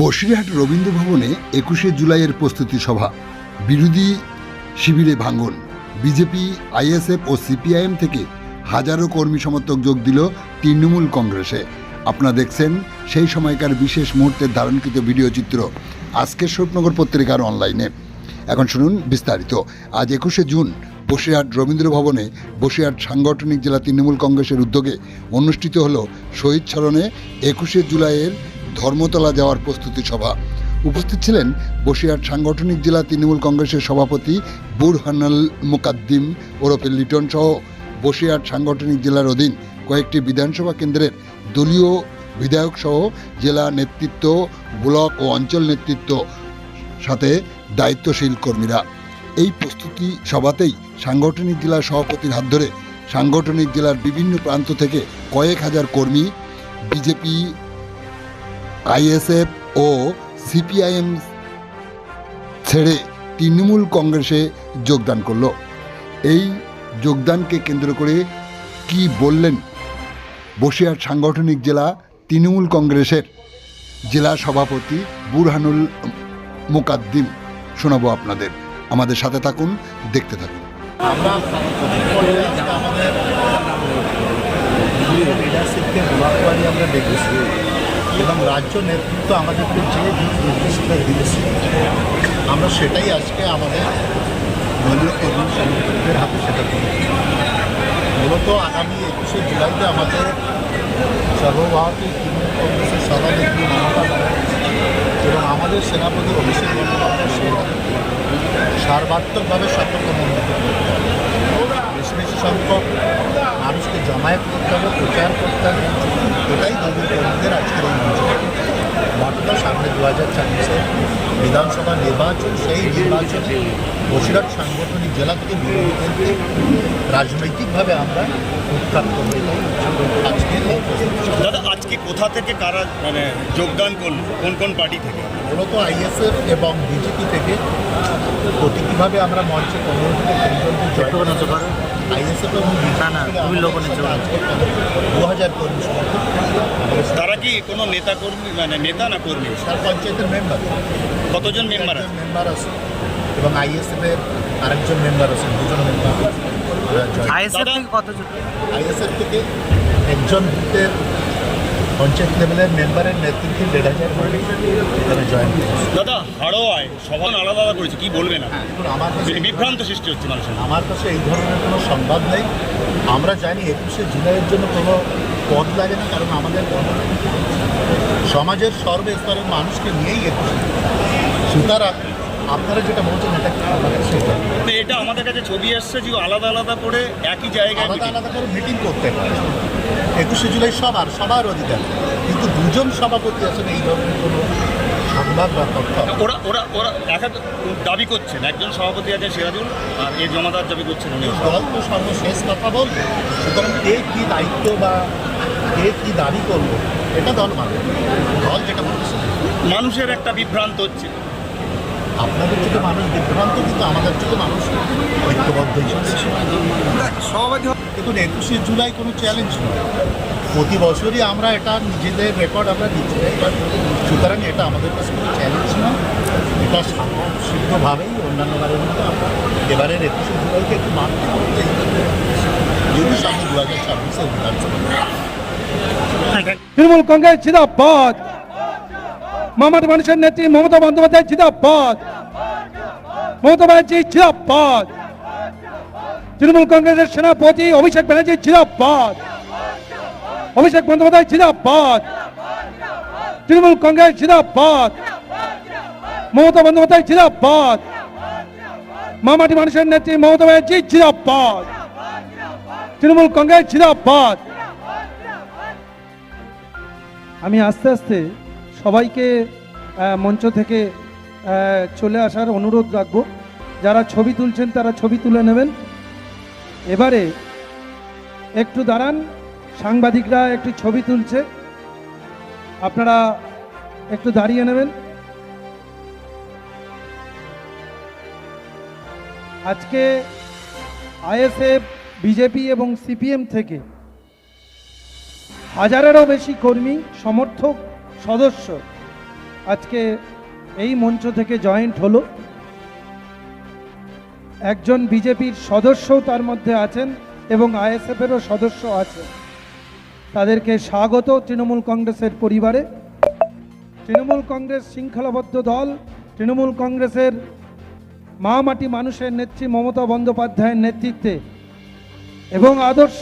বসিরহাট রবীন্দ্র ভবনে ২১শে জুলাইয়ের প্রস্তুতি সভা, বিরোধী শিবিরে ভাঙন। বিজেপি, আইএসএফ ও সিপিআইএম থেকে হাজারো কর্মী সমর্থক যোগ দিল তৃণমূল কংগ্রেসে। আপনারা দেখছেন সেই সময়কার বিশেষ মুহূর্তের ধারণকৃত ভিডিও চিত্র আজকের স্বপ্নগর পত্রিকার অনলাইনে। এখন শুনুন বিস্তারিত। আজ ২১শে জুন বসিরহাট রবীন্দ্র ভবনে বসিরহাট সাংগঠনিক জেলা তৃণমূল কংগ্রেসের উদ্যোগে অনুষ্ঠিত হল শহীদ স্মরণে ২১শে জুলাইয়ের ধর্মতলা যাওয়ার প্রস্তুতি সভা। উপস্থিত ছিলেন বসিরহাট সাংগঠনিক জেলা তৃণমূল কংগ্রেসের সভাপতি বুরহানুল মুকাদ্দিম ওরফে লিটন সহ বসিরহাট সাংগঠনিক জেলার অধীন কয়েকটি বিধানসভা কেন্দ্রের দলীয় বিধায়ক সহ জেলা নেতৃত্ব, ব্লক ও অঞ্চল নেতৃত্ব সাথে দায়িত্বশীল কর্মীরা। এই প্রস্তুতি সভাতেই সাংগঠনিক জেলার সভাপতির হাত ধরে সাংগঠনিক জেলার বিভিন্ন প্রান্ত থেকে কয়েক হাজার কর্মী বিজেপি, আইএসএফ ও সিপিআইএম ছেড়ে তৃণমূল কংগ্রেসে যোগদান করল। এই যোগদানকে কেন্দ্র করে কি বললেন বসিরহাট সাংগঠনিক জেলা তৃণমূল কংগ্রেসের জেলা সভাপতি বুরহানুল মুকাদ্দিম শোনাবো আপনাদের। আমাদের সাথে থাকুন, দেখতে থাকুন। আমরা আমাদের লিডারশিপকে ব্লকওয়ারি আমরা দেখেছি এবং রাজ্য নেতৃত্ব আমাদেরকে যে নির্দেশিকা দিয়েছে আমরা সেটাই আজকে আমাদের দলীয় কর্মী সমর্থকদের হাতে সেটা করেছি। মূলত আগামী ২১শে জুলাইতে আমাদের সর্বভারতীয় তৃণমূল কংগ্রেসের সভানেত্রী মমতা ব্যানার্জি এবং আমাদের সেনাপতি অভিষেক বন্দ্যোপাধ্যায় সার্বাত্মকভাবে সতর্কমণ্ডিত করতে হবে। বেশি বেশি সংখ্যক মানুষকে জমায়েত করতে হবে, প্রচার করতে হবে। এটাই দলীয় কর্মীদের আজকের এই মঞ্চ। মাত্রা সামনে ২০২৬ বিধানসভা নির্বাচন, সেই নির্বাচনে বসিরহাট সাংগঠনিক জেলা থেকে বিরোধীদেরকে রাজনৈতিকভাবে আমরা উৎখাত করবো। আজকের দাদা, আজকে কোথা থেকে কারা যোগদান করল, কোন কোন পার্টি থেকে? মূলত আইএসএফ এবং বিজেপি থেকে প্রতীকীভাবে আমরা মঞ্চে ১৫ থেকে ২০ জন আইএসএফ এবং আজকে ২,০০০ কর্মী সমর্থক। তারা কি কোনো নেতা কর্মী, নেতা না কর্মী? তার পঞ্চায়েতের মেম্বার। কতজন মেম্বার আছে? মেম্বার আছে এবং আইএসএফের আরেকজন মেম্বার আছে, দুজন মেম্বার। আইএসএফ থেকে একজন বুথের পঞ্চায়েত লেভেলের মেম্বারের নেতৃত্বে ১,৫০০ করে এখানে জয়েন করেছে। দাদা, হাড়োয়ায় সভা আলাদা আলাদা করেছে, কি বলবেন? আমার কাছে বিভ্রান্ত সৃষ্টি হচ্ছে মানুষের। আমার কাছে এই ধরনের কোনো সংবাদ নেই। আমরা জানি ২১শে জুলাইয়ের জন্য কোনো পদ লাগে না, কারণ আমাদের সমাজের সর্বস্তরের মানুষকে নিয়েই ২১শে। সুতরাং আপনারা যেটা বলছেন এটা সেটা এটা আমাদের কাছে ছবি আসছে যে আলাদা আলাদা করে একই জায়গায় আলাদা আলাদা করে মিটিং করতে পারে। ২১শে জুলাই সবার অধিকার, কিন্তু দুজন সভাপতি আছেন এই ধরনের কোনো সংবাদ বা তথ্য। ওরা ওরা ওরা এক দাবি করছেন, একজন সভাপতি আছে সিরাজুল, আর এই জমাদার দাবি করছেন দল তো সর্বশেষ কথা বলবে। সুতরাং কে কী দায়িত্ব বা কে কী দাবি করবো এটা দল মানে, দল যেটা বলছে। মানুষের একটা বিভ্রান্ত হচ্ছে। আপনাদের চোখে মানুষ বিভ্রান্ত, কিন্তু আমাদের চোখে মানুষ ঐক্যবদ্ধ চলছে। দেখুন, ২১শে জুলাই কোনো চ্যালেঞ্জ নয়। প্রতি বছরই আমরা এটা নিজেদের রেকর্ড আমরা দিচ্ছি। সুতরাং এটা আমাদের কাছে কোনো চ্যালেঞ্জ নয়। এটা সিদ্ধভাবেই অন্যান্য বারের মতো আমরা এবারের ২১শে জুলাইকে একটু মানতে করতে যদি সামনে ২০২৬ বিধানসভা। তৃণমূল কংগ্রেস জিন্দাবাদ, মামাটি মানুষের নেত্রী মমতা বন্দ্যোপাধ্যায় জিন্দাবাদ, মমতা ব্যানার্জি জিন্দাবাদ, তৃণমূল কংগ্রেসের সেনাপতি অভিষেক ব্যানার্জি জিন্দাবাদ, অভিষেক বন্দ্যোপাধ্যায় জিন্দাবাদ, তৃণমূল কংগ্রেস জিন্দাবাদ, মমতা বন্দ্যোপাধ্যায় জিন্দাবাদ, মামাটি মানুষের নেত্রী মমতা ব্যানার্জি জিন্দাবাদ, তৃণমূল কংগ্রেস জিন্দাবাদ। আমি আস্তে আস্তে সবাইকে মঞ্চ থেকে চলে আসার অনুরোধ রাখবো। যারা ছবি তুলছেন তারা ছবি তুলে নেবেন। এবারে একটু দাঁড়ান, সাংবাদিকরা একটু ছবি তুলছে, আপনারা একটু দাঁড়িয়ে নেবেন। আজকে আইএসএফ, বিজেপি এবং সিপিএম থেকে হাজারেরও বেশি কর্মী, সমর্থক, সদস্য আজকে এই মঞ্চ থেকে জয়েন্ট হলো। একজন বিজেপির সদস্যও তার মধ্যে আছেন এবং আইএসএফেরও সদস্য আছেন। তাদেরকে স্বাগত তৃণমূল কংগ্রেসের পরিবারে। তৃণমূল কংগ্রেস শৃঙ্খলাবদ্ধ দল। তৃণমূল কংগ্রেসের মা মাটি মানুষের নেত্রী মমতা বন্দ্যোপাধ্যায়ের নেতৃত্বে এবং আদর্শ